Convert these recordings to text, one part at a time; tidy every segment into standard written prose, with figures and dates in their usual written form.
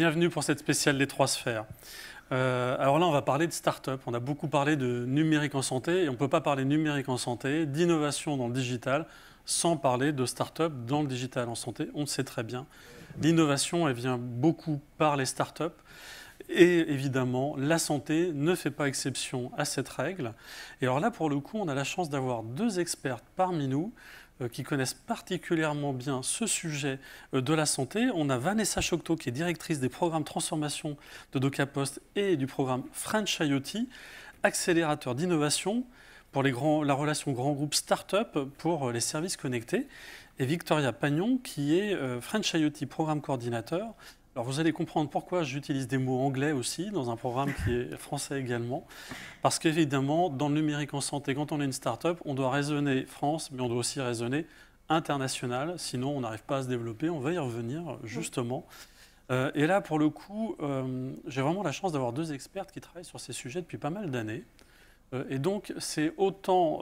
bienvenue pour cette spéciale des trois sphères. Alors là, on va parler de start-up. On a beaucoup parlé de numérique en santé et on ne peut pas parler numérique en santé, d'innovation dans le digital, sans parler de start-up dans le digital en santé. On le sait très bien. L'innovation, elle vient beaucoup par les start-up. Et évidemment, la santé ne fait pas exception à cette règle. Et alors là, pour le coup, on a la chance d'avoir deux experts parmi nous qui connaissent particulièrement bien ce sujet de la santé. On a Vanessa Chocteau, qui est directrice des programmes transformation de DocaPost et du programme French IoT, accélérateur d'innovation pour la relation grand groupe start-up pour les services connectés. Et Victoria Pagnon, qui est French IoT programme coordinateur. Alors vous allez comprendre pourquoi j'utilise des mots anglais aussi dans un programme qui est français également. Parce qu'évidemment, dans le numérique en santé, quand on est une start-up, on doit raisonner France, mais on doit aussi raisonner international. Sinon, on n'arrive pas à se développer. On va y revenir justement. Et là, pour le coup, j'ai vraiment la chance d'avoir deux expertes qui travaillent sur ces sujets depuis pas mal d'années. Et donc, c'est autant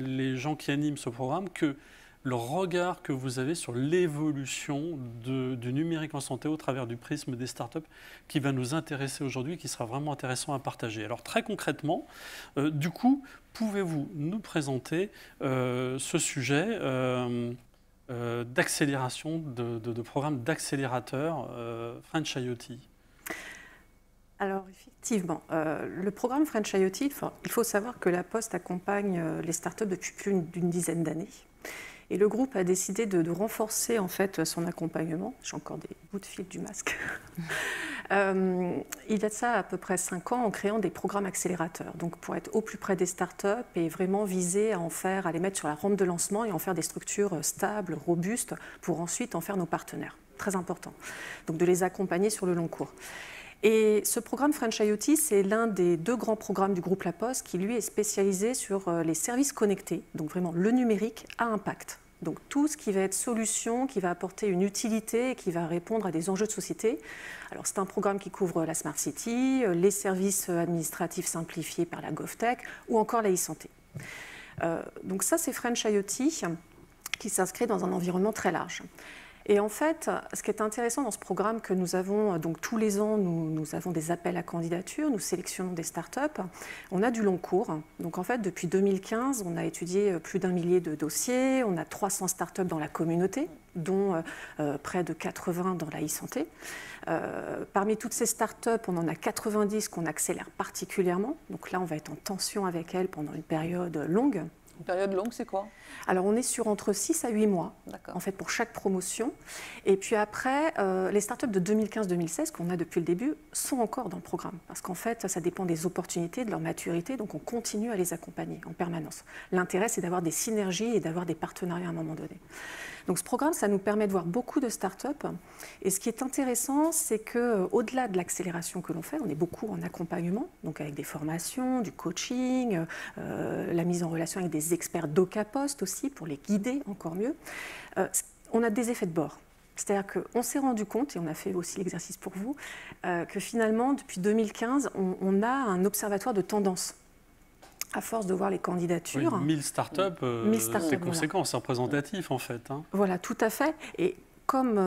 les gens qui animent ce programme que le regard que vous avez sur l'évolution du numérique en santé au travers du prisme des startups qui va nous intéresser aujourd'hui, qui sera vraiment intéressant à partager. Alors très concrètement, du coup, pouvez-vous nous présenter ce sujet d'accélération, de programme d'accélérateur French IoT? Alors effectivement, le programme French IoT, il faut savoir que la Poste accompagne les startups depuis plus d'une dizaine d'années. Et le groupe a décidé de renforcer en fait son accompagnement. J'ai encore des bouts de fil du masque. Il y a de ça à peu près 5 ans en créant des programmes accélérateurs. Donc pour être au plus près des startups et vraiment viser à les mettre sur la rampe de lancement et en faire des structures stables, robustes, pour ensuite en faire nos partenaires. Très important. Donc de les accompagner sur le long cours. Et ce programme French IoT, c'est l'un des deux grands programmes du groupe La Poste qui, lui, est spécialisé sur les services connectés, donc vraiment le numérique à impact. Donc tout ce qui va être solution, qui va apporter une utilité et qui va répondre à des enjeux de société. Alors c'est un programme qui couvre la Smart City, les services administratifs simplifiés par la GovTech ou encore la e-santé. Donc ça, c'est French IoT qui s'inscrit dans un environnement très large. Et en fait, ce qui est intéressant dans ce programme que nous avons, donc tous les ans, nous avons des appels à candidature, nous sélectionnons des startups, on a du long cours. Donc en fait, depuis 2015, on a étudié plus d'1 millier de dossiers, on a 300 startups dans la communauté, dont près de 80 dans la e-santé. Parmi toutes ces startups, on en a 90 qu'on accélère particulièrement. Donc là, on va être en tension avec elles pendant une période longue. Une période longue, c'est quoi? Alors, on est sur entre 6 à 8 mois, en fait, pour chaque promotion. Et puis après, les startups de 2015-2016, qu'on a depuis le début, sont encore dans le programme. Parce qu'en fait, ça dépend des opportunités, de leur maturité. Donc, on continue à les accompagner en permanence. L'intérêt, c'est d'avoir des synergies et d'avoir des partenariats à un moment donné. Donc, ce programme, ça nous permet de voir beaucoup de startups. Et ce qui est intéressant, c'est qu'au-delà de l'accélération que l'on fait, on est beaucoup en accompagnement, donc avec des formations, du coaching, la mise en relation avec des experts DocaPost aussi, pour les guider encore mieux. On a des effets de bord. C'est-à-dire qu'on s'est rendu compte, et on a fait aussi l'exercice pour vous, que finalement, depuis 2015, on a un observatoire de tendance. À force de voir les candidatures. Oui, 1000 startups, c'est conséquent, voilà. C'est représentatif en fait. Hein. Voilà, tout à fait. Et comme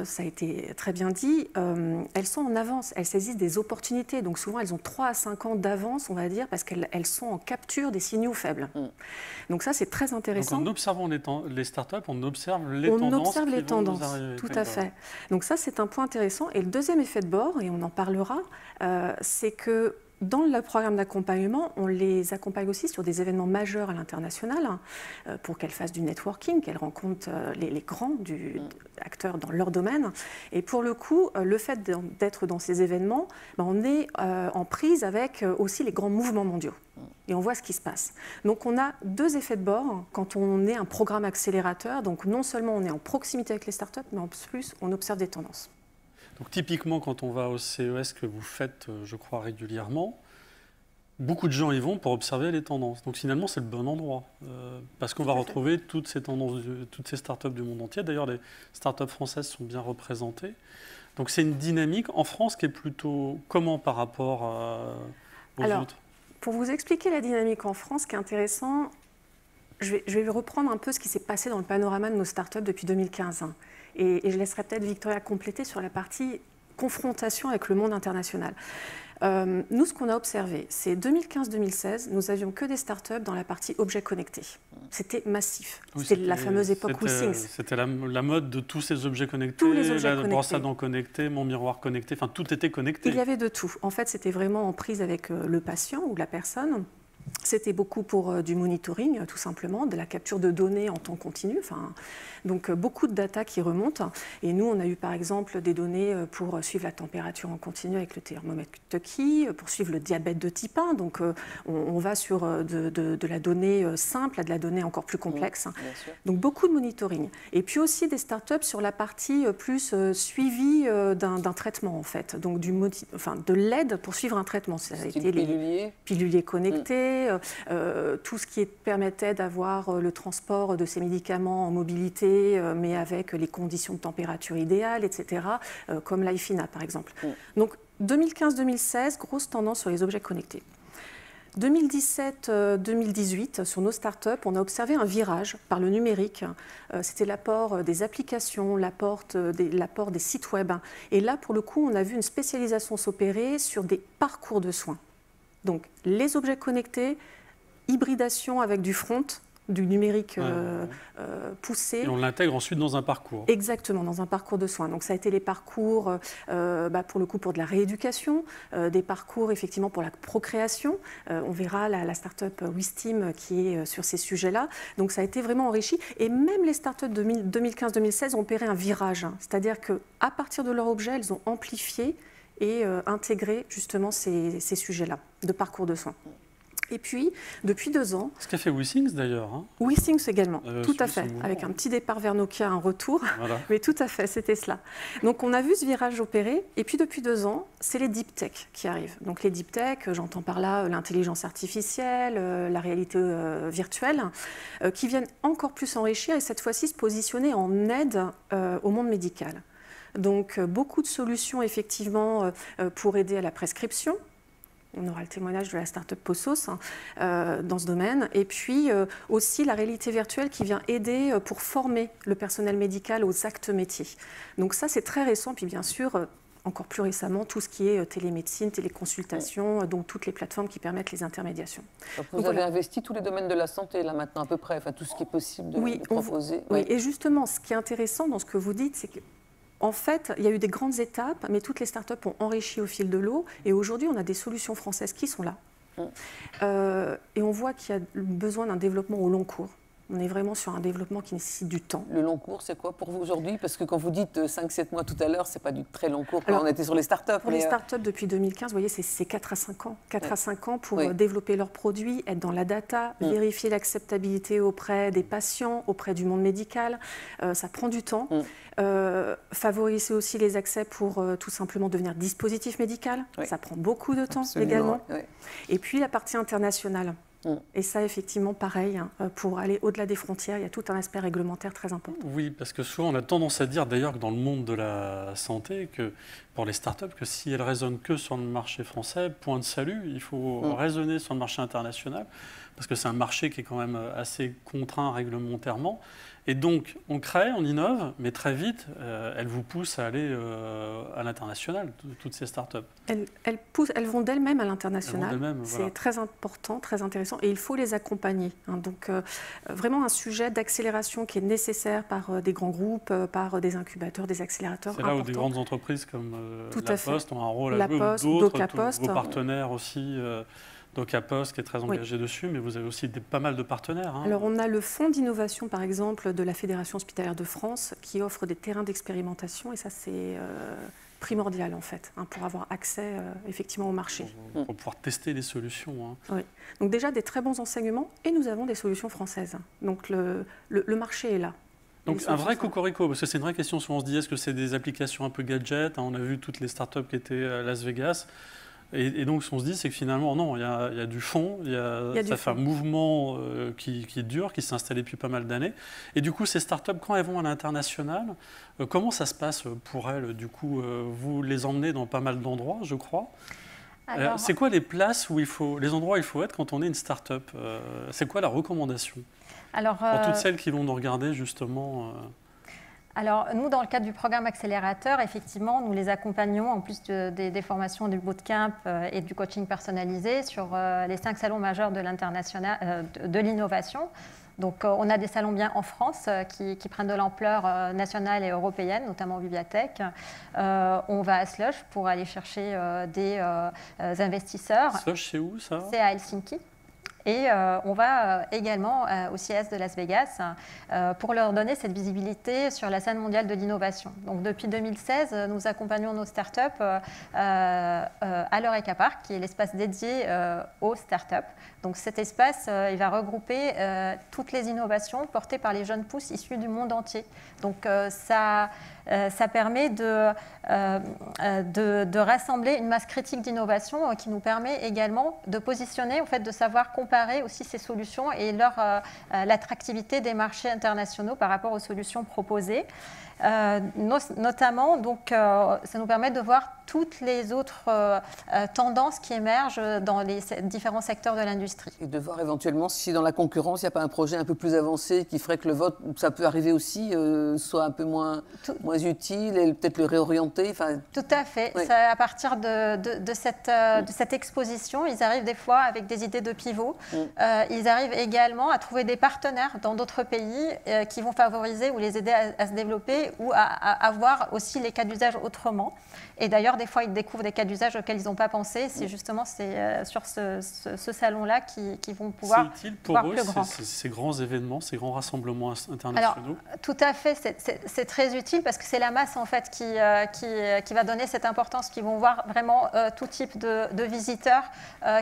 ça a été très bien dit, elles sont en avance, elles saisissent des opportunités. Donc souvent, elles ont 3 à 5 ans d'avance, on va dire, parce qu'elles sont en capture des signaux faibles. Donc ça, c'est très intéressant. Donc en observant les startups, on observe les tendances. On observe les tendances, tout à fait. Donc ça, c'est un point intéressant. Et le deuxième effet de bord, et on en parlera, c'est que dans le programme d'accompagnement, on les accompagne aussi sur des événements majeurs à l'international pour qu'elles fassent du networking, qu'elles rencontrent les grands acteurs dans leur domaine. Et pour le coup, le fait d'être dans ces événements, on est en prise avec aussi les grands mouvements mondiaux. Et on voit ce qui se passe. Donc on a deux effets de bord quand on est un programme accélérateur. Donc non seulement on est en proximité avec les startups, mais en plus on observe des tendances. Donc typiquement, quand on va au CES que vous faites, je crois, régulièrement, beaucoup de gens y vont pour observer les tendances. Donc finalement, c'est le bon endroit, parce qu'on va retrouver toutes ces tendances, toutes ces startups du monde entier. D'ailleurs, les startups françaises sont bien représentées. Donc c'est une dynamique en France qui est plutôt comment par rapport aux autres? Pour vous expliquer la dynamique en France, ce qui est intéressant, je vais reprendre un peu ce qui s'est passé dans le panorama de nos startups depuis 2015. Et je laisserai peut-être Victoria compléter sur la partie confrontation avec le monde international. Nous, ce qu'on a observé, c'est 2015-2016, nous n'avions que des startups dans la partie objets connectés. C'était massif. Oui, c'était la fameuse époque WeThings. C'était la mode de tous ces objets connectés, tous les objets la brosse à dents connectée, mon miroir connecté, enfin tout était connecté. Il y avait de tout. En fait, c'était vraiment en prise avec le patient ou la personne. C'était beaucoup pour du monitoring, tout simplement, de la capture de données en temps continu. Donc, beaucoup de data qui remontent. Et nous, on a eu, par exemple, des données pour suivre la température en continu avec le thermomètre Tucky, pour suivre le diabète de type 1. Donc, on va sur de la donnée simple à de la donnée encore plus complexe. Donc, beaucoup de monitoring. Et puis aussi des startups sur la partie plus suivi d'un traitement, en fait. Donc, de l'aide pour suivre un traitement. Ça a été les piluliers connectés. Tout ce qui permettait d'avoir le transport de ces médicaments en mobilité, mais avec les conditions de température idéales, etc., comme l'IFINA par exemple. Donc 2015-2016, grosse tendance sur les objets connectés. 2017-2018, sur nos startups, on a observé un virage par le numérique. C'était l'apport des applications, l'apport des sites web. Et là, pour le coup, on a vu une spécialisation s'opérer sur des parcours de soins. Donc, les objets connectés, hybridation avec du front, du numérique poussé. Et on l'intègre ensuite dans un parcours. Exactement, dans un parcours de soins. Donc, ça a été les parcours, pour le coup, pour de la rééducation, des parcours, effectivement, pour la procréation. On verra la start-up Wistim qui est sur ces sujets-là. Donc, ça a été vraiment enrichi. Et même les start-up de 2015-2016 ont opéré un virage. C'est-à-dire qu'à partir de leur objet, elles ont amplifié et intégrer justement ces sujets-là de parcours de soins. Et puis, depuis 2 ans... Ce qu'a fait WeThings d'ailleurs. WeThings également, tout à fait. Avec un petit départ vers Nokia, un retour. Voilà. Mais tout à fait, c'était cela. Donc on a vu ce virage opérer. Et puis depuis 2 ans, c'est les deep tech qui arrivent. Donc les deep tech, j'entends par là l'intelligence artificielle, la réalité virtuelle, qui viennent encore plus s'enrichir et cette fois-ci se positionner en aide au monde médical. Donc, beaucoup de solutions, effectivement, pour aider à la prescription. On aura le témoignage de la start-up Possos dans ce domaine. Et puis, aussi la réalité virtuelle qui vient aider pour former le personnel médical aux actes métiers. Donc ça, c'est très récent. Puis, bien sûr, encore plus récemment, tout ce qui est télémédecine, téléconsultation, donc toutes les plateformes qui permettent les intermédiations. Donc vous avez investi tous les domaines de la santé, là, maintenant, à peu près, enfin, tout ce qui est possible de proposer. Oui, et justement, ce qui est intéressant dans ce que vous dites, c'est que en fait, il y a eu des grandes étapes, mais toutes les startups ont enrichi au fil de l'eau. Et aujourd'hui, on a des solutions françaises qui sont là. Et on voit qu'il y a besoin d'un développement au long cours. On est vraiment sur un développement qui nécessite du temps. Le long cours, c'est quoi pour vous aujourd'hui? Parce que quand vous dites 5-7 mois tout à l'heure, ce n'est pas du très long cours. Alors, on était sur les startups. Pour les startups, depuis 2015, vous voyez, c'est 4 à 5 ans. 4 à 5 ans pour développer leurs produits, être dans la data, vérifier l'acceptabilité auprès des patients, auprès du monde médical. Ça prend du temps. Favoriser aussi les accès pour tout simplement devenir dispositif médical. Ça prend beaucoup de temps également. Et puis la partie internationale. Et ça, effectivement, pareil, pour aller au-delà des frontières, il y a tout un aspect réglementaire très important. Oui, parce que souvent, on a tendance à dire, d'ailleurs, que dans le monde de la santé, que pour les startups, que si elles raisonnent que sur le marché français, point de salut, il faut raisonner sur le marché international, parce que c'est un marché qui est quand même assez contraint réglementairement. Et donc, on crée, on innove, mais très vite, elles vous poussent à aller à l'international, toutes ces startups. Elles vont d'elles-mêmes à l'international. C'est voilà. Très important, très intéressant, et il faut les accompagner. Donc, vraiment un sujet d'accélération qui est nécessaire par des grands groupes, par des incubateurs, des accélérateurs. C'est là où des grandes entreprises comme La Poste ont un rôle à jouer, ou d'autres, vos partenaires aussi. DocaPost qui est très engagé dessus, mais vous avez aussi pas mal de partenaires. Alors on a le fonds d'innovation par exemple de la Fédération hospitalière de France qui offre des terrains d'expérimentation et ça c'est primordial en fait pour avoir accès effectivement au marché. Pour pouvoir tester les solutions. Oui. Donc déjà des très bons enseignements et nous avons des solutions françaises. Donc le marché est là. Donc un vrai cocorico, parce que c'est une vraie question. Souvent on se dit est-ce que c'est des applications un peu gadget, on a vu toutes les startups qui étaient à Las Vegas. Et donc, ce qu'on se dit, c'est que finalement, non, il y a du fond, ça fait un mouvement qui dure, qui s'est installé depuis pas mal d'années. Et du coup, ces startups, quand elles vont à l'international, comment ça se passe pour elles? Du coup, vous les emmenez dans pas mal d'endroits, je crois. C'est quoi les places les endroits où il faut être quand on est une start-up? C'est quoi la recommandation pour toutes celles qui vont nous regarder, justement Alors, nous, dans le cadre du programme accélérateur, effectivement, nous les accompagnons, en plus des formations du bootcamp et du coaching personnalisé, sur les 5 salons majeurs de l'international, de l'innovation. Donc, on a des salons bien en France qui prennent de l'ampleur nationale et européenne, notamment Viviatech. On va à Slush pour aller chercher des investisseurs. Slush, c'est où ça? C'est à Helsinki. Et on va également au CES de Las Vegas pour leur donner cette visibilité sur la scène mondiale de l'innovation. Donc depuis 2016, nous accompagnons nos startups à l'Eureka Park, qui est l'espace dédié aux startups. Donc cet espace, il va regrouper toutes les innovations portées par les jeunes pousses issus du monde entier. Donc ça permet de rassembler une masse critique d'innovation qui nous permet également de positionner, en fait, de savoir comparer aussi ces solutions et l'attractivité des marchés internationaux par rapport aux solutions proposées. Notamment, donc, ça nous permet de voir toutes les autres tendances qui émergent dans les différents secteurs de l'industrie. Et de voir éventuellement si dans la concurrence, il n'y a pas un projet un peu plus avancé qui ferait que le vote, ça peut arriver aussi, soit un peu moins utile et peut-être le réorienter. Tout à fait. Oui. À partir de cette exposition, ils arrivent des fois avec des idées de pivot. Ils arrivent également à trouver des partenaires dans d'autres pays qui vont favoriser ou les aider à se développer ou à voir aussi les cas d'usage autrement. Et d'ailleurs, des fois, ils découvrent des cas d'usage auxquels ils n'ont pas pensé. C'est justement sur ce salon-là qu'ils vont pouvoir voir plus grand. C'est utile pour eux, ces grands événements, ces grands rassemblements internationaux? Alors, tout à fait, c'est très utile parce que c'est la masse en fait qui va donner cette importance, qui vont voir vraiment tout type de visiteurs,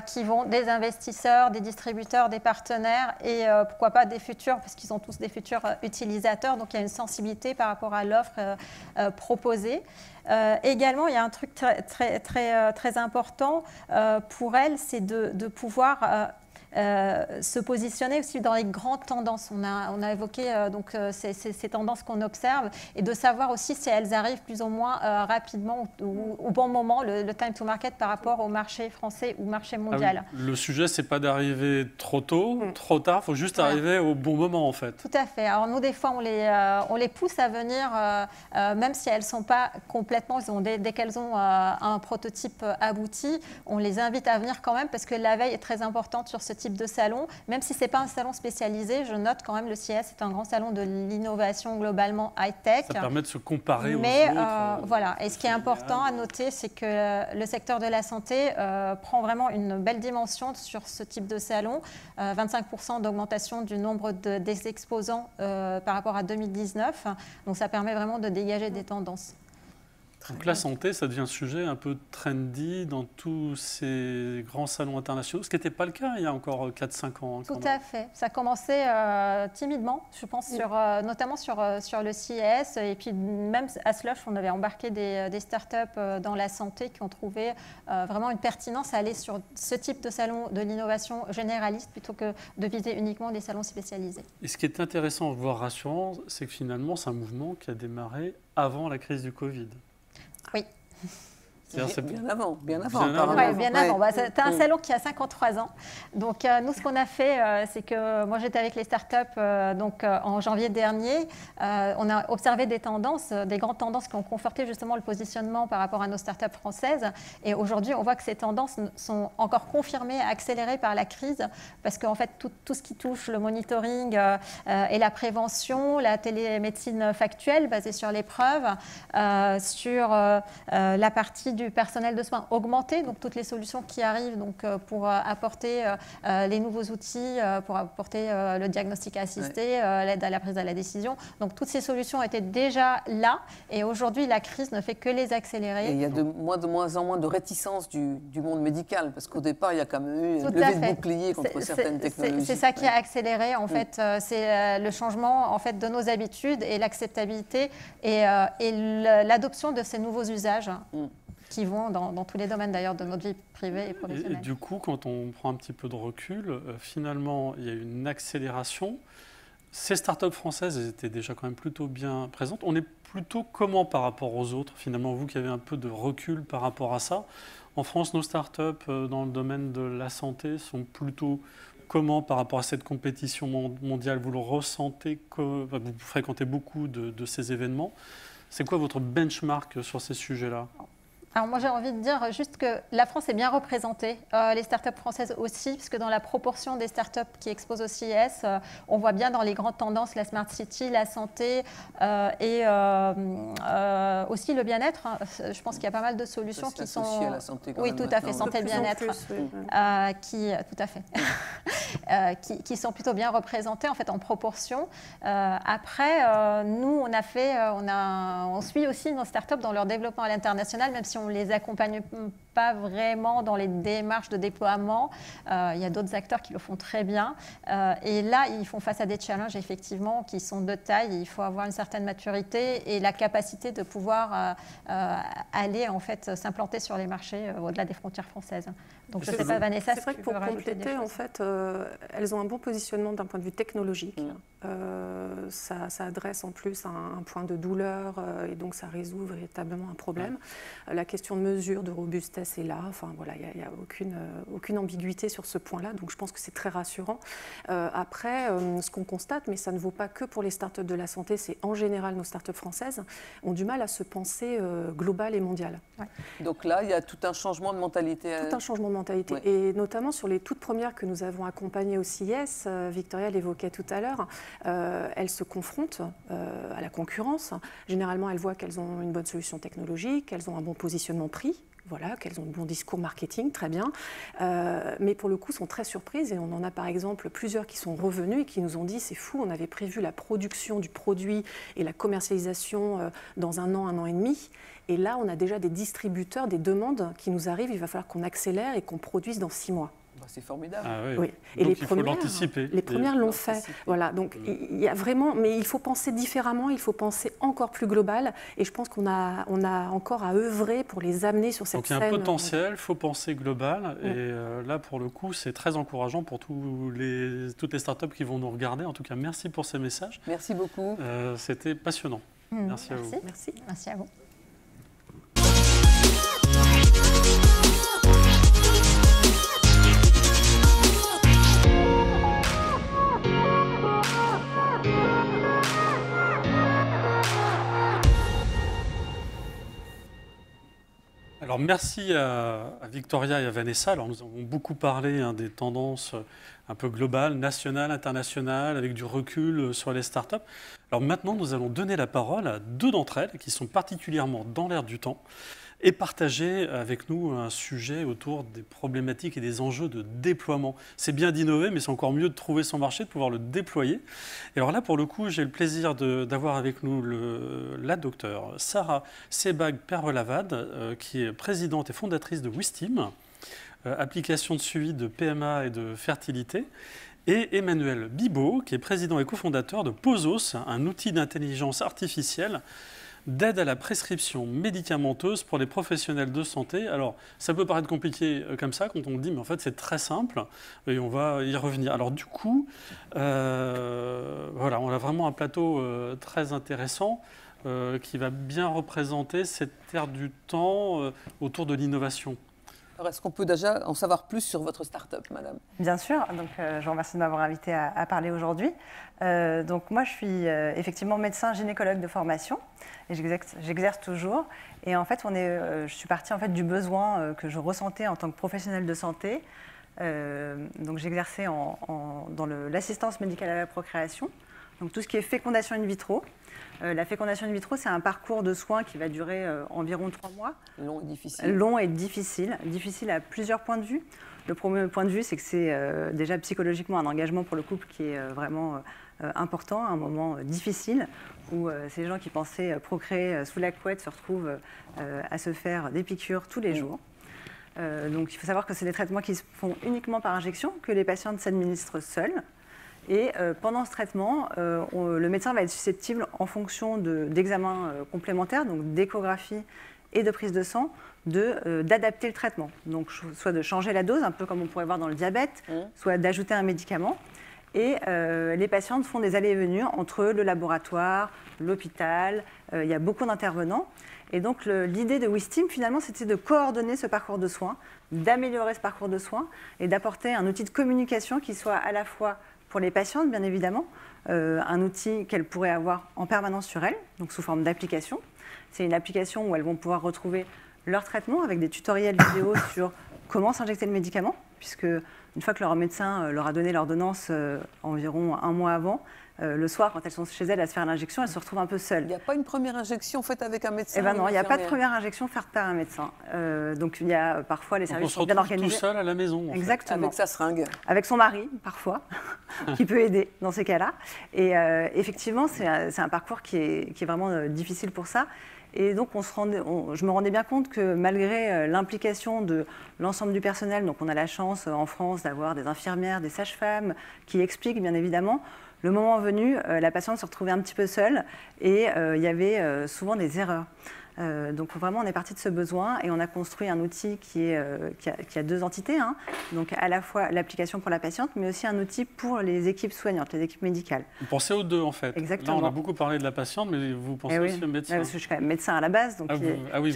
qui vont des investisseurs, des distributeurs, des partenaires et pourquoi pas des futurs, parce qu'ils ont tous des futurs utilisateurs. Donc, il y a une sensibilité par rapport à l'offre proposée. Également, il y a un truc très important pour elles, c'est de pouvoir se positionner aussi dans les grandes tendances. On a évoqué ces tendances qu'on observe et de savoir aussi si elles arrivent plus ou moins rapidement ou au bon moment, le time to market par rapport au marché français ou marché mondial. Ah oui. Le sujet, c'est pas d'arriver trop tôt, trop tard, il faut juste arriver au bon moment en fait. Tout à fait. Alors nous, des fois, on les pousse à venir, même si elles ne sont pas complètement, dès qu'elles ont un prototype abouti, on les invite à venir quand même parce que la veille est très importante sur ce type de salon, même si ce n'est pas un salon spécialisé, je note quand même le CES est un grand salon de l'innovation globalement high-tech. Ça permet de se comparer aux autres. Voilà. Et ce qui est important à noter, c'est que le secteur de la santé prend vraiment une belle dimension sur ce type de salon. 25% d'augmentation du nombre des exposants par rapport à 2019. Donc ça permet vraiment de dégager des tendances. Donc la santé, ça devient un sujet un peu trendy dans tous ces grands salons internationaux, ce qui n'était pas le cas il y a encore 4-5 ans. Tout à fait. Ça a commencé timidement, je pense, notamment sur le CES. Et puis même à Slush, on avait embarqué des startups dans la santé qui ont trouvé vraiment une pertinence à aller sur ce type de salon de l'innovation généraliste plutôt que de viser uniquement des salons spécialisés. Et ce qui est intéressant, voire rassurant, c'est que finalement, c'est un mouvement qui a démarré avant la crise du Covid. Oui. Bien avant. Bien avant. C'est un salon qui a 53 ans. Donc, nous, ce qu'on a fait, c'est que moi, j'étais avec les startups en janvier dernier. On a observé des tendances, des grandes tendances qui ont conforté justement le positionnement par rapport à nos startups françaises. Et aujourd'hui, on voit que ces tendances sont encore confirmées, accélérées par la crise, parce qu'en fait, tout ce qui touche le monitoring et la prévention, la télémédecine factuelle basée sur les preuves, sur la partie du personnel de soins augmenté, donc toutes les solutions qui arrivent pour apporter les nouveaux outils, pour apporter le diagnostic assisté, l'aide à la prise de la décision. Donc toutes ces solutions étaient déjà là et aujourd'hui la crise ne fait que les accélérer. Et il y a de moins en moins de réticence du monde médical parce qu'au départ il y a quand même eu une levée de bouclier contre certaines technologies. C'est ça qui a accéléré en fait, c'est le changement en fait de nos habitudes et l'acceptabilité et l'adoption de ces nouveaux usages. Qui vont dans tous les domaines d'ailleurs de notre vie privée et professionnelle. Et du coup, quand on prend un petit peu de recul, finalement, il y a une accélération. Ces startups françaises, elles étaient déjà quand même plutôt bien présentes. On est plutôt comment par rapport aux autres? Finalement, vous qui avez un peu de recul par rapport à ça, En France, nos startups dans le domaine de la santé sont plutôt comment par rapport à cette compétition mondiale? Vous le ressentez, vous fréquentez beaucoup de ces événements. C'est quoi votre benchmark sur ces sujets-là? Alors moi j'ai envie de dire juste que la France est bien représentée, les startups françaises aussi, puisque dans la proportion des startups qui exposent au CES, on voit bien dans les grandes tendances la Smart City, la santé et aussi le bien-être. Je pense qu'il y a pas mal de solutions qui sont associées à la santé. Oui, tout à fait, santé et bien-être, tout à fait, qui sont plutôt bien représentées en fait en proportion. Après, nous on suit aussi nos startups dans leur développement à l'international, même si on ne les accompagne pas vraiment dans les démarches de déploiement. Il y a d'autres acteurs qui le font très bien. Et là, ils font face à des challenges, effectivement, qui sont de taille. Il faut avoir une certaine maturité et la capacité de pouvoir aller, en fait, s'implanter sur les marchés au-delà des frontières françaises. Donc, je ne sais pas, Vanessa, c'est vrai que pour compléter, en fait, elles ont un bon positionnement d'un point de vue technologique. Ça adresse en plus un point de douleur et donc ça résout véritablement un problème. La question de mesure, de robustesse est là. Enfin, voilà, il n'y a aucune ambiguïté sur ce point-là. Donc, je pense que c'est très rassurant. Après, ce qu'on constate, mais ça ne vaut pas que pour les startups de la santé, c'est en général nos startups françaises ont du mal à se penser globales et mondiales. Ouais. Donc là, il y a tout un changement de mentalité. Tout un changement de mentalité. Ouais. Et notamment sur les toutes premières que nous avons accompagnées au CES, Victoria l'évoquait tout à l'heure, elles se confrontent à la concurrence. Généralement, elles voient qu'elles ont une bonne solution technologique, qu'elles ont un bon positionnement prix. Voilà, qu'elles ont un bon discours marketing, très bien. Mais pour le coup, sont très surprises. Et on en a par exemple plusieurs qui sont revenus et qui nous ont dit « c'est fou, on avait prévu la production du produit et la commercialisation dans un an et demi. Et là, on a déjà des distributeurs, des demandes qui nous arrivent. Il va falloir qu'on accélère et qu'on produise dans 6 mois. » C'est formidable. Ah oui. Oui. Et donc il faut l'anticiper. Les premières l'ont fait. Voilà. Donc il y a vraiment, mais il faut penser différemment, il faut penser encore plus global. Et je pense qu'on a encore à œuvrer pour les amener sur cette scène. Donc il y a un potentiel, il faut penser global. Et là, pour le coup, c'est très encourageant pour toutes les startups qui vont nous regarder. En tout cas, merci pour ces messages. Merci beaucoup. C'était passionnant. Merci à vous. Merci à vous. Alors merci à Victoria et à Vanessa. Alors nous avons beaucoup parlé des tendances un peu globales, nationales, internationales, avec du recul sur les startups. Alors maintenant, nous allons donner la parole à 2 d'entre elles qui sont particulièrement dans l'air du temps et partager avec nous un sujet autour des problématiques et des enjeux de déploiement. C'est bien d'innover, mais c'est encore mieux de trouver son marché, de pouvoir le déployer. Et alors là, pour le coup, j'ai le plaisir d'avoir avec nous la docteure Sarah Sebag-Pervelavad, qui est présidente et fondatrice de Wistim, application de suivi de PMA et de fertilité, et Emmanuel Bibot, qui est président et cofondateur de Posos, un outil d'intelligence artificielle d'aide à la prescription médicamenteuse pour les professionnels de santé. Alors, ça peut paraître compliqué comme ça quand on le dit, mais en fait, c'est très simple et on va y revenir. Alors, du coup, voilà, on a vraiment un plateau très intéressant qui va bien représenter cette ère du temps autour de l'innovation. Alors, est-ce qu'on peut déjà en savoir plus sur votre start-up, madame? Bien sûr. Donc, je vous remercie de m'avoir invité à parler aujourd'hui. Donc, moi, je suis effectivement médecin gynécologue de formation et j'exerce toujours. Et en fait, je suis partie en fait, du besoin que je ressentais en tant que professionnelle de santé. Donc, j'exerçais dans l'assistance médicale à la procréation. Donc, tout ce qui est fécondation in vitro. La fécondation in vitro, c'est un parcours de soins qui va durer environ 3 mois. Long et difficile. Long et difficile. Difficile à plusieurs points de vue. Le premier point de vue, c'est que c'est déjà psychologiquement un engagement pour le couple qui est vraiment important, un moment difficile, où ces gens qui pensaient procréer sous la couette se retrouvent à se faire des piqûres tous les jours. Donc il faut savoir que c'est des traitements qui se font uniquement par injection, que les patientes s'administrent seules. Et pendant ce traitement, le médecin va être susceptible, en fonction d'examens complémentaires, donc d'échographie et de prise de sang, d'adapter le traitement. Donc soit de changer la dose, un peu comme on pourrait voir dans le diabète, soit d'ajouter un médicament. Et les patientes font des allées et venues entre le laboratoire, l'hôpital. Il y a beaucoup d'intervenants. Et donc l'idée de Wistim, finalement, c'était de coordonner ce parcours de soins, d'améliorer ce parcours de soins et d'apporter un outil de communication qui soit à la fois pour les patientes, bien évidemment, un outil qu'elles pourraient avoir en permanence sur elles, donc sous forme d'application. C'est une application où elles vont pouvoir retrouver leur traitement avec des tutoriels vidéo sur comment s'injecter le médicament, puisque une fois que leur médecin leur a donné l'ordonnance environ un mois avant, le soir, quand elles sont chez elles à se faire l'injection, elles se retrouvent un peu seules. Il n'y a pas une première injection faite avec un médecin? Eh bien non, il n'y a pas de première injection faite par un médecin. Donc il y a parfois les services sont bien organisés. On se retrouve tout seul à la maison. Exactement. Avec sa seringue. Avec son mari, parfois, qui peut aider dans ces cas-là. Et effectivement, c'est un parcours qui est vraiment difficile pour ça. Et donc, je me rendais bien compte que malgré l'implication de l'ensemble du personnel, donc on a la chance en France d'avoir des infirmières, des sages-femmes qui expliquent bien évidemment, le moment venu, la patiente se retrouvait un petit peu seule et il y avait souvent des erreurs. Donc vraiment, on est parti de ce besoin et on a construit un outil qui a deux entités, hein. Donc à la fois l'application pour la patiente, mais aussi un outil pour les équipes soignantes, les équipes médicales. Vous pensez aux deux en fait. Exactement. Là, on a beaucoup parlé de la patiente, mais vous pensez aussi au médecin. Parce que je suis quand même médecin à la base. Donc oui,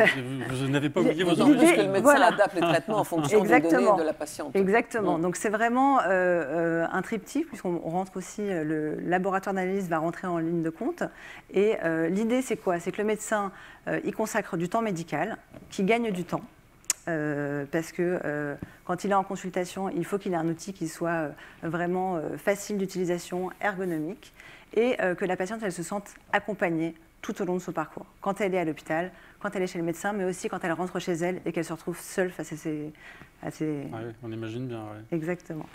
vous n'avez pas oublié vos origines. origines. Parce que le médecin adapte les traitements en fonction des données de la patiente. Exactement. Donc c'est vraiment un triptyque, puisqu'on rentre aussi, le laboratoire d'analyse va rentrer en ligne de compte. Et l'idée, c'est quoi? C'est que le médecin, il consacre du temps médical, qui gagne du temps. Parce que quand il est en consultation, il faut qu'il ait un outil qui soit vraiment facile d'utilisation, ergonomique, et que la patiente elle se sente accompagnée tout au long de son parcours. Quand elle est à l'hôpital, quand elle est chez le médecin, mais aussi quand elle rentre chez elle et qu'elle se retrouve seule face à ses... Ah oui, on imagine bien. Ouais. Exactement.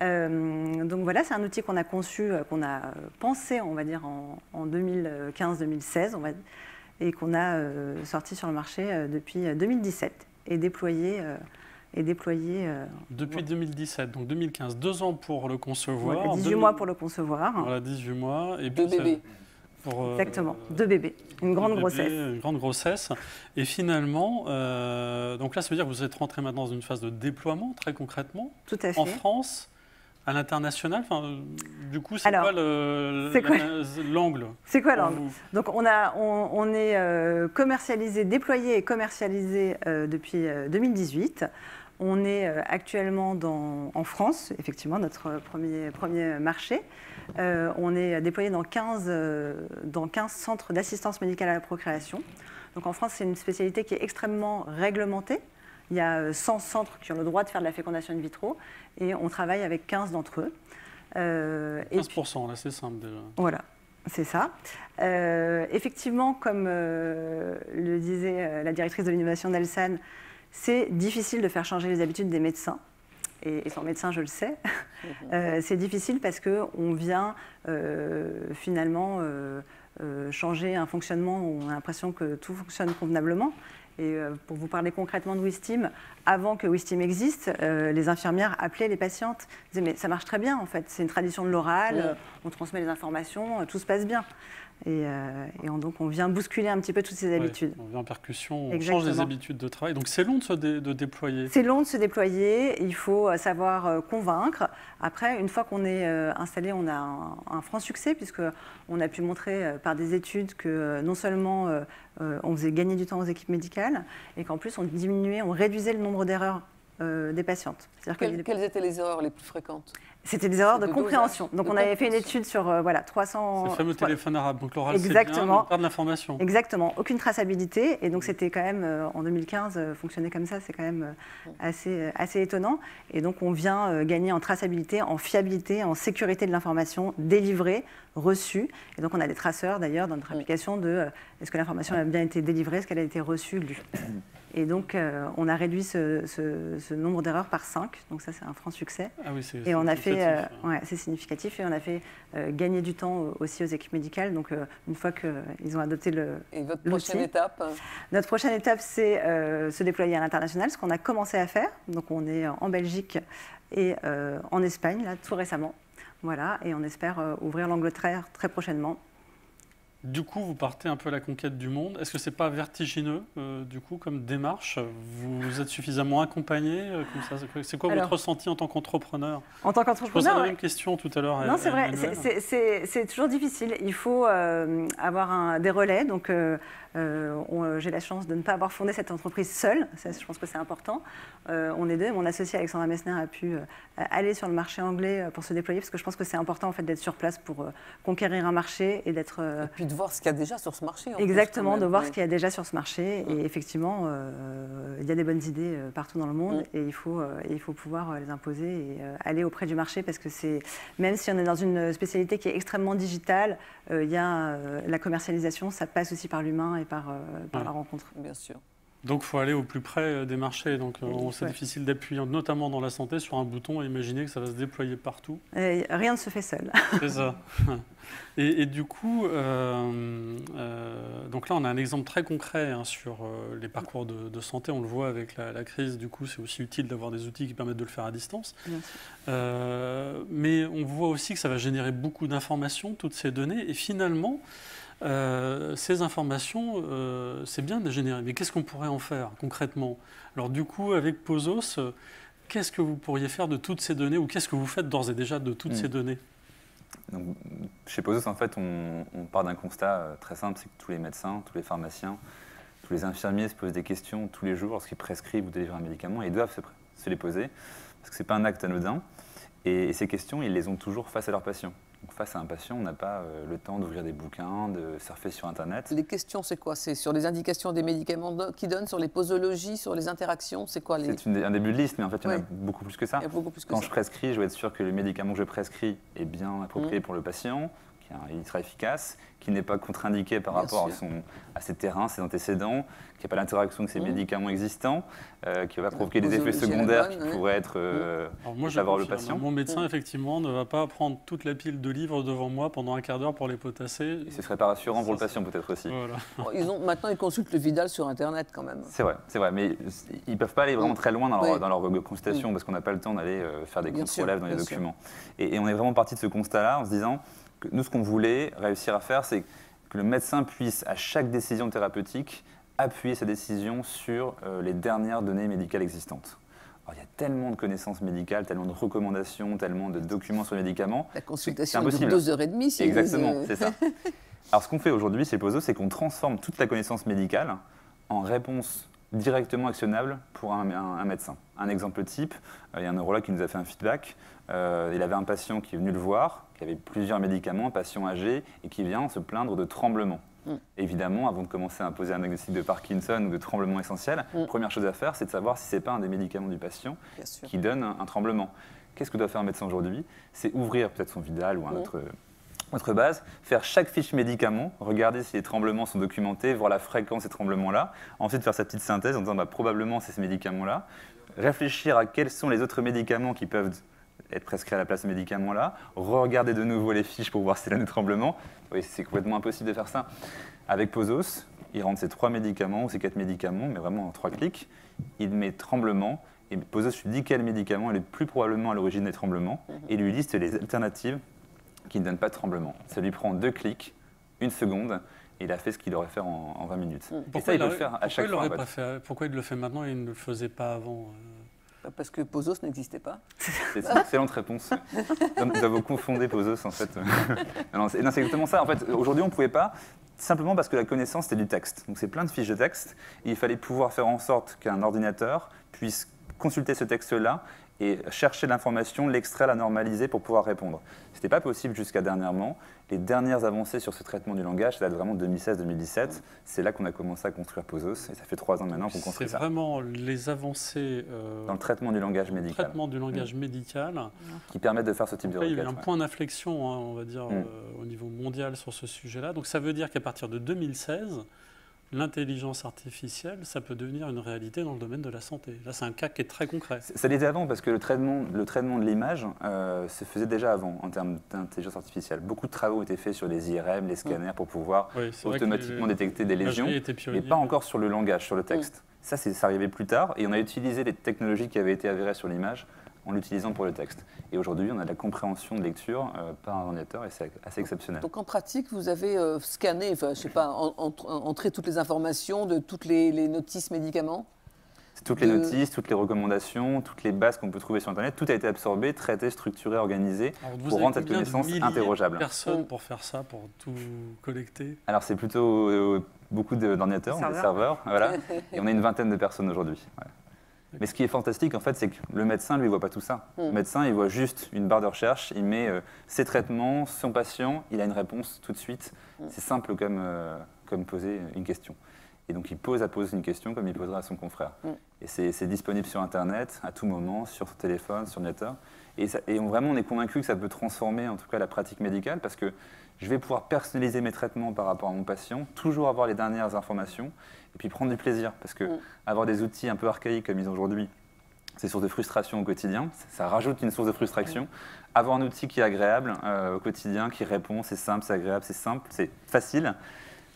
Donc voilà, c'est un outil qu'on a conçu, qu'on a pensé, on va dire, en 2015-2016, et qu'on a sorti sur le marché depuis 2017 et déployé. Depuis 2017, donc 2015, 2 ans pour le concevoir. Voilà, 18 mois pour le concevoir. Voilà, 18 mois. Et 2 bébés. Exactement, 2 bébés. Une grande grossesse. Une grande grossesse. Et finalement, donc là, ça veut dire que vous êtes rentré maintenant dans une phase de déploiement, très concrètement. Tout à fait. En France, à l'international. Du coup, c'est quoi l'angle? C'est quoi l'angle? Donc, on est commercialisé, déployé et commercialisé depuis 2018. On est actuellement en France, effectivement, notre premier marché. On est déployé dans 15 centres d'assistance médicale à la procréation. Donc en France, c'est une spécialité qui est extrêmement réglementée. Il y a 100 centres qui ont le droit de faire de la fécondation in vitro et on travaille avec 15 d'entre eux. 15%, là c'est simple déjà. Voilà, c'est ça. Effectivement, comme le disait la directrice de l'innovation d'Elsan, c'est difficile de faire changer les habitudes des médecins. Et sans médecin, je le sais. C'est difficile parce qu'on vient finalement changer un fonctionnement où on a l'impression que tout fonctionne convenablement. Et pour vous parler concrètement de Wistim, avant que Wistim existe, les infirmières appelaient les patientes, disaient mais ça marche très bien en fait, c'est une tradition de l'oral, on transmet les informations, tout se passe bien. Et donc on vient bousculer un petit peu toutes ces habitudes. On vient en percussion, on Exactement. change les habitudes de travail. Donc c'est long de déployer. C'est long de se déployer, il faut savoir convaincre. Après, une fois qu'on est installé, on a un franc succès puisqu'on a pu montrer par des études que non seulement on faisait gagner du temps aux équipes médicales et qu'en plus on réduisait le nombre d'erreurs des patientes. Quelles étaient les erreurs les plus fréquentes? C'était des erreurs de compréhension. Donc on avait fait une étude sur 300... C'est le fameux téléphone arabe. Donc l'oral, c'est Exactement. bien, on perd de l'information. Exactement. Aucune traçabilité. Et donc c'était quand même, en 2015, fonctionner comme ça, c'est quand même assez étonnant. Et donc on vient gagner en traçabilité, en fiabilité, en sécurité de l'information délivrée, reçue. Et donc on a des traceurs d'ailleurs dans notre application de est-ce que l'information a bien été délivrée, est-ce qu'elle a été reçue, lue. Et donc, on a réduit ce nombre d'erreurs par 5. Donc ça, c'est un franc succès. Ah oui, c'est c'est significatif. Et on a fait gagner du temps aussi aux équipes médicales. Donc, une fois qu'ils ont adopté Et votre prochaine étape? Notre prochaine étape, c'est se déployer à l'international, ce qu'on a commencé à faire. Donc, on est en Belgique et en Espagne, là, tout récemment. Voilà. Et on espère ouvrir l'Angleterre très prochainement. Du coup, vous partez un peu à la conquête du monde. Est-ce que c'est pas vertigineux, du coup, comme démarche? Vous êtes suffisamment accompagné comme ça? C'est quoi votre ressenti en tant qu'entrepreneur? En tant qu'entrepreneur, je posais la même question tout à l'heure. Non, c'est vrai. C'est toujours difficile. Il faut avoir des relais. Donc, j'ai la chance de ne pas avoir fondé cette entreprise seule. Ça, je pense que c'est important. On est deux. Mon associé Alexandra Messner a pu aller sur le marché anglais pour se déployer, parce que je pense que c'est important en fait d'être sur place pour conquérir un marché et d'être. Et puis de voir ce qu'il y a déjà sur ce marché. Exactement, de voir ce qu'il y a déjà sur ce marché. Et effectivement, il y a des bonnes idées partout dans le monde et il faut pouvoir les imposer et aller auprès du marché, parce que même si on est dans une spécialité qui est extrêmement digitale, il y a la commercialisation, ça passe aussi par l'humain et par la rencontre. Bien sûr. Donc, il faut aller au plus près des marchés. Donc, c'est difficile d'appuyer, notamment dans la santé, sur un bouton et imaginer que ça va se déployer partout. Rien ne se fait seul. C'est ça. Et du coup, donc là, on a un exemple très concret sur les parcours de santé. On le voit avec la crise. Du coup, c'est aussi utile d'avoir des outils qui permettent de le faire à distance. Mais on voit aussi que ça va générer beaucoup d'informations, toutes ces données. Et finalement, ces informations, c'est bien de les générer, mais qu'est-ce qu'on pourrait en faire concrètement? Alors du coup, avec Pozos, qu'est-ce que vous pourriez faire de toutes ces données, ou qu'est-ce que vous faites d'ores et déjà de toutes ces données? Donc, chez Pozos, en fait, on part d'un constat très simple, c'est que tous les médecins, tous les pharmaciens, tous les infirmiers se posent des questions tous les jours lorsqu'ils prescrivent ou délivrent un médicament, et ils doivent se les poser, parce que ce n'est pas un acte anodin, et ces questions, ils les ont toujours face à leurs patients. Donc, face à un patient, on n'a pas le temps d'ouvrir des bouquins, de surfer sur Internet. Les questions, c'est quoi? C'est sur les indications des médicaments qu'ils donnent, sur les posologies, sur les interactions? C'est quoi C'est un début de liste, mais en fait, il y en a beaucoup plus que ça. Quand je prescris, je dois être sûr que le médicament que je prescris est bien approprié pour le patient, qu'il sera efficace, qu'il n'est pas contre-indiqué par rapport à ses terrains, ses antécédents, qu'il n'y a pas d'interaction avec ces médicaments existants, qui va provoquer des effets secondaires qui pourraient être avoir le patient. Mon médecin, effectivement, ne va pas prendre toute la pile de livres devant moi pendant un quart d'heure pour les potasser. Et ce ne serait pas rassurant pour le patient, peut-être aussi. Voilà. Maintenant, ils consultent le Vidal sur Internet, quand même. C'est vrai, mais ils ne peuvent pas aller vraiment très loin dans leur consultation, parce qu'on n'a pas le temps d'aller faire des contre-relèves dans les documents. Et on est vraiment parti de ce constat-là en se disant que nous, ce qu'on voulait réussir à faire, c'est que le médecin puisse, à chaque décision thérapeutique, appuyer sa décision sur les dernières données médicales existantes. Alors, il y a tellement de connaissances médicales, tellement de recommandations, tellement de documents sur les médicaments. La consultation est de 2h30. Si exactement, c'est ça. Alors, ce qu'on fait aujourd'hui chez Pozos, c'est qu'on transforme toute la connaissance médicale en réponse directement actionnable pour un médecin. Un exemple type, il y a un neurologue qui nous a fait un feedback. Il avait un patient qui est venu le voir, qui avait plusieurs médicaments, un patient âgé, et qui vient se plaindre de tremblements. Évidemment, avant de commencer à poser un diagnostic de Parkinson ou de tremblement essentiel, la première chose à faire, c'est de savoir si ce n'est pas un des médicaments du patient qui donne un tremblement. Qu'est-ce que doit faire un médecin aujourd'hui? C'est ouvrir peut-être son Vidal ou un autre base, faire chaque fiche médicament, regarder si les tremblements sont documentés, voir la fréquence des tremblements-là, ensuite faire sa petite synthèse en disant probablement c'est ce médicament-là, réfléchir à quels sont les autres médicaments qui peuvent être prescrits à la place de ce médicament-là, regarder de nouveau les fiches pour voir si c'est là des tremblements. Oui, c'est complètement impossible de faire ça. Avec Pozos, il rentre ces 3 médicaments ou ces 4 médicaments, mais vraiment en 3 clics. Il met tremblement et Pozos lui dit quel médicament est le plus probablement à l'origine des tremblements et lui liste les alternatives qui ne donnent pas de tremblement. Ça lui prend 2 clics, 1 seconde, et il a fait ce qu'il aurait fait en 20 minutes. Et ça, il peut le faire à chaque fois. Pourquoi il le fait maintenant et il ne le faisait pas avant? Parce que Pozos n'existait pas. C'est une excellente réponse. Nous avons confondé Pozos, en fait. Non, c'est exactement ça. En fait, aujourd'hui, on ne pouvait pas, simplement parce que la connaissance, c'était du texte. Donc, c'est plein de fiches de texte. Et il fallait pouvoir faire en sorte qu'un ordinateur puisse consulter ce texte-là et chercher l'information, l'extraire, la normaliser pour pouvoir répondre. Ce n'était pas possible jusqu'à dernièrement. Les dernières avancées sur ce traitement du langage, ça date vraiment de 2016-2017. C'est là qu'on a commencé à construire Pozos, et ça fait 3 ans maintenant qu'on construit ça. C'est vraiment les avancées dans le traitement du langage médical. Médical. Qui permettent de faire ce type de requête. Il y a eu un point d'inflexion, on va dire, au niveau mondial sur ce sujet-là. Donc ça veut dire qu'à partir de 2016, l'intelligence artificielle, ça peut devenir une réalité dans le domaine de la santé. Là, c'est un cas qui est très concret. Ça l'était avant, parce que le traitement de l'image se faisait déjà avant, en termes d'intelligence artificielle. Beaucoup de travaux étaient faits sur les IRM, les scanners, pour pouvoir automatiquement détecter des lésions, mais pas encore sur le langage, sur le texte. Ça arrivait plus tard, et on a utilisé les technologies qui avaient été avérées sur l'image en l'utilisant pour le texte. Et aujourd'hui, on a de la compréhension de lecture par un ordinateur et c'est assez exceptionnel. Donc en pratique, vous avez scanné, enfin, je sais pas, entré toutes les informations de toutes les notices médicaments? C'est toutes les notices, toutes les recommandations, toutes les bases qu'on peut trouver sur Internet, tout a été absorbé, traité, structuré, organisé pour rendre cette connaissance interrogeable. Personne pour faire ça, pour tout collecter? Alors c'est plutôt beaucoup d'ordinateurs, des serveurs, voilà. Et on a une vingtaine de personnes aujourd'hui. Ouais. Mais ce qui est fantastique, en fait, c'est que le médecin, lui, ne voit pas tout ça. Le médecin, il voit juste une barre de recherche, il met ses traitements, son patient, il a une réponse tout de suite. C'est simple comme poser une question. Et donc, il pose une question comme il poserait à son confrère. Et c'est disponible sur Internet, à tout moment, sur son téléphone, sur ordinateur. Et vraiment, on est convaincu que ça peut transformer, en tout cas, la pratique médicale, parce que je vais pouvoir personnaliser mes traitements par rapport à mon patient, toujours avoir les dernières informations, et puis prendre du plaisir. Parce que avoir des outils un peu archaïques comme ils ont aujourd'hui, c'est source de frustration au quotidien, ça rajoute une source de frustration. Avoir un outil qui est agréable au quotidien, qui répond, c'est simple, c'est agréable, c'est simple, c'est facile,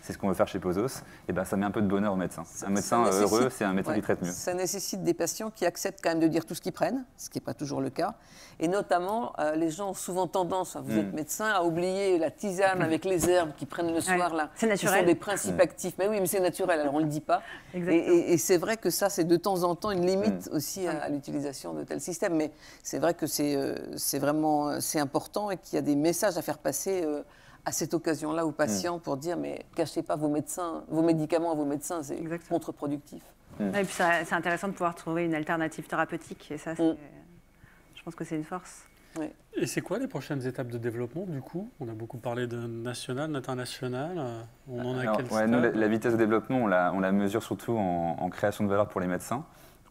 c'est ce qu'on veut faire chez Pozos, et ben ça met un peu de bonheur au médecin. Un médecin heureux, c'est un médecin qui traite mieux. Ça nécessite des patients qui acceptent quand même de dire tout ce qu'ils prennent, ce qui n'est pas toujours le cas. Et notamment, les gens ont souvent tendance, vous êtes médecin, à oublier la tisane avec les herbes qu'ils prennent le soir, là, c'est naturel. qui sont des principes actifs. Mais oui, mais c'est naturel, alors on ne le dit pas. Et c'est vrai que ça, c'est de temps en temps une limite aussi à l'utilisation de tels systèmes. Mais c'est vrai que c'est vraiment important et qu'il y a des messages à faire passer à cette occasion-là aux patients pour dire mais cachez pas vos médicaments à vos médecins, c'est contre-productif. Et puis c'est intéressant de pouvoir trouver une alternative thérapeutique et ça, je pense que c'est une force. Ouais. Et c'est quoi les prochaines étapes de développement du coup? On a beaucoup parlé de national, d'international. On en a quel stade? Nous, la vitesse de développement, on la mesure surtout en création de valeur pour les médecins.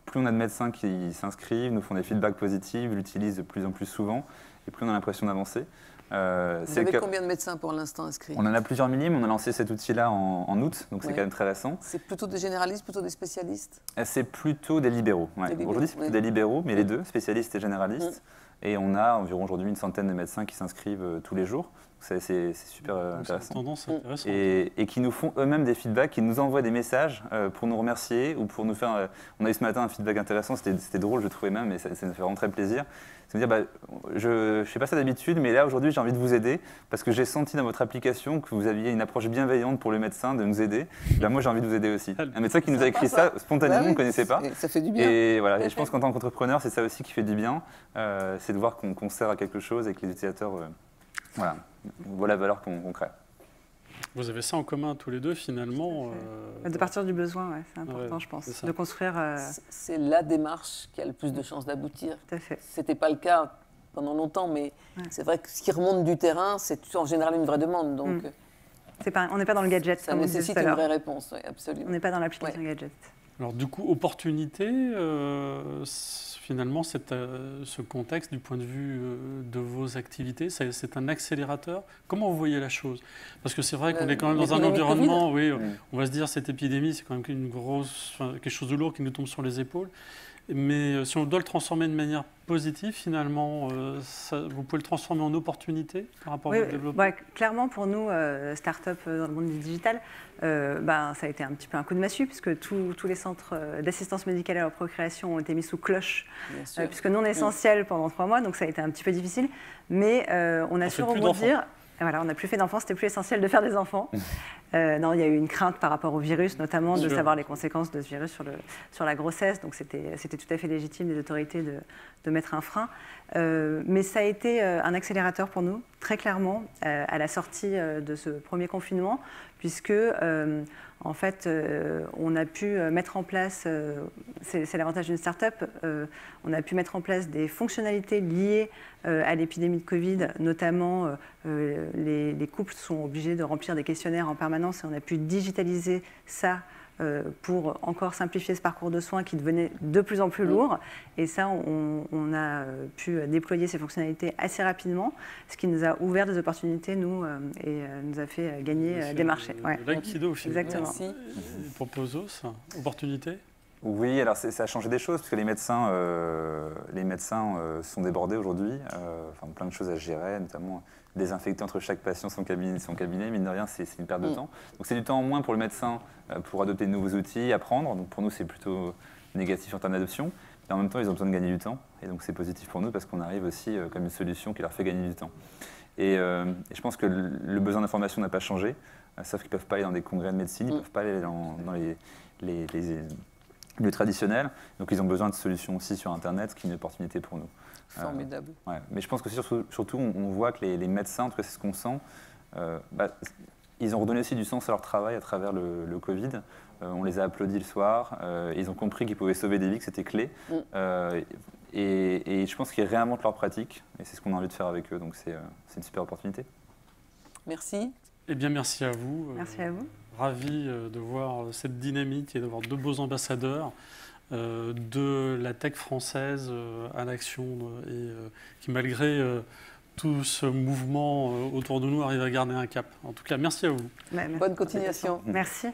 Plus on a de médecins qui s'inscrivent, nous font des feedbacks positifs, l'utilisent de plus en plus souvent, et plus on a l'impression d'avancer. Vous avez combien de médecins pour l'instant inscrits? On en a plusieurs milliers, mais on a lancé cet outil-là en août, donc c'est quand même très récent. C'est plutôt des généralistes, plutôt des spécialistes? C'est plutôt des libéraux. Ouais. Aujourd'hui, c'est plutôt des libéraux, mais les deux, spécialistes et généralistes. Et on a environ aujourd'hui une centaine de médecins qui s'inscrivent tous les jours. C'est super intéressant. C'est une tendance intéressante. Et qui nous font eux-mêmes des feedbacks, qui nous envoient des messages pour nous remercier ou pour nous faire... on a eu ce matin un feedback intéressant, c'était drôle, je trouvais même, et ça nous fait vraiment très plaisir. C'est me dire, je ne fais pas ça d'habitude, mais là, aujourd'hui, j'ai envie de vous aider parce que j'ai senti dans votre application que vous aviez une approche bienveillante pour le médecin de nous aider. Là, moi, j'ai envie de vous aider aussi. Un médecin qui nous a écrit ça, spontanément, on ne connaissait pas. Ça fait du bien. Et, voilà, et je pense qu'en tant qu'entrepreneur, c'est ça aussi qui fait du bien. C'est de voir qu'on sert à quelque chose et que les utilisateurs voient la valeur qu'on crée. Vous avez ça en commun tous les deux, finalement. De partir du besoin, c'est important, je pense. De construire. C'est la démarche qui a le plus de chances d'aboutir. Tout à fait. Ce n'était pas le cas pendant longtemps, mais c'est vrai que ce qui remonte du terrain, c'est en général une vraie demande. Donc, on n'est pas dans le gadget. Ça nécessite une vraie réponse, absolument. On n'est pas dans l'application gadget. Alors, du coup, opportunité, finalement, ce contexte, du point de vue de vos activités, c'est un accélérateur. Comment vous voyez la chose? Parce que c'est vrai qu'on est quand même dans un environnement, on va se dire, cette épidémie, c'est quand même quelque chose de lourd qui nous tombe sur les épaules. Mais si on doit le transformer de manière positive, finalement, vous pouvez le transformer en opportunité par rapport au développement? Clairement, pour nous, start-up dans le monde du digital, ça a été un petit peu un coup de massue, puisque tous les centres d'assistance médicale à la procréation ont été mis sous cloche, puisque non essentiels pendant 3 mois, donc ça a été un petit peu difficile. Mais on a su rebondir. Voilà, on n'a plus fait d'enfants, c'était plus essentiel de faire des enfants. Non, il y a eu une crainte par rapport au virus, notamment de savoir les conséquences de ce virus sur la grossesse. Donc c'était tout à fait légitime des autorités de mettre un frein. Mais ça a été un accélérateur pour nous, très clairement, à la sortie de ce premier confinement, puisque en fait, on a pu mettre en place, c'est l'avantage d'une start-up, on a pu mettre en place des fonctionnalités liées à l'épidémie de Covid, notamment les couples sont obligés de remplir des questionnaires en permanence et on a pu digitaliser ça pour encore simplifier ce parcours de soins qui devenait de plus en plus lourd. Et ça, on a pu déployer ces fonctionnalités assez rapidement, ce qui nous a ouvert des opportunités, nous, et nous a fait gagner des marchés. L'Aikido, exactement. Merci. Pour Pozos, opportunité? Oui, alors ça a changé des choses, parce que les médecins sont débordés aujourd'hui, plein de choses à gérer, notamment désinfecter entre chaque patient son cabinet, mine de rien, c'est une perte de temps. Donc c'est du temps en moins pour le médecin pour adopter de nouveaux outils, apprendre. Donc pour nous, c'est plutôt négatif en termes d'adoption. Et en même temps, ils ont besoin de gagner du temps. Et donc, c'est positif pour nous parce qu'on arrive aussi comme une solution qui leur fait gagner du temps. Et je pense que le besoin d'information n'a pas changé, sauf qu'ils ne peuvent pas aller dans des congrès de médecine, ils ne peuvent pas aller dans les lieux traditionnels. Donc, ils ont besoin de solutions aussi sur Internet, ce qui est une opportunité pour nous. Formidable. Ouais. Mais je pense que surtout on voit que les médecins, en tout cas, c'est ce qu'on sent, ils ont redonné aussi du sens à leur travail à travers le Covid. On les a applaudis le soir. Ils ont compris qu'ils pouvaient sauver des vies, que c'était clé. Et je pense qu'ils réinventent leur pratique. Et c'est ce qu'on a envie de faire avec eux. Donc c'est une super opportunité. Merci. Eh bien, merci à vous. Merci à vous. Ravi de voir cette dynamique et d'avoir 2 beaux ambassadeurs de la tech française à l'action et qui, malgré tout ce mouvement autour de nous, arrive à garder un cap. En tout cas, merci à vous. Bonne continuation. Merci.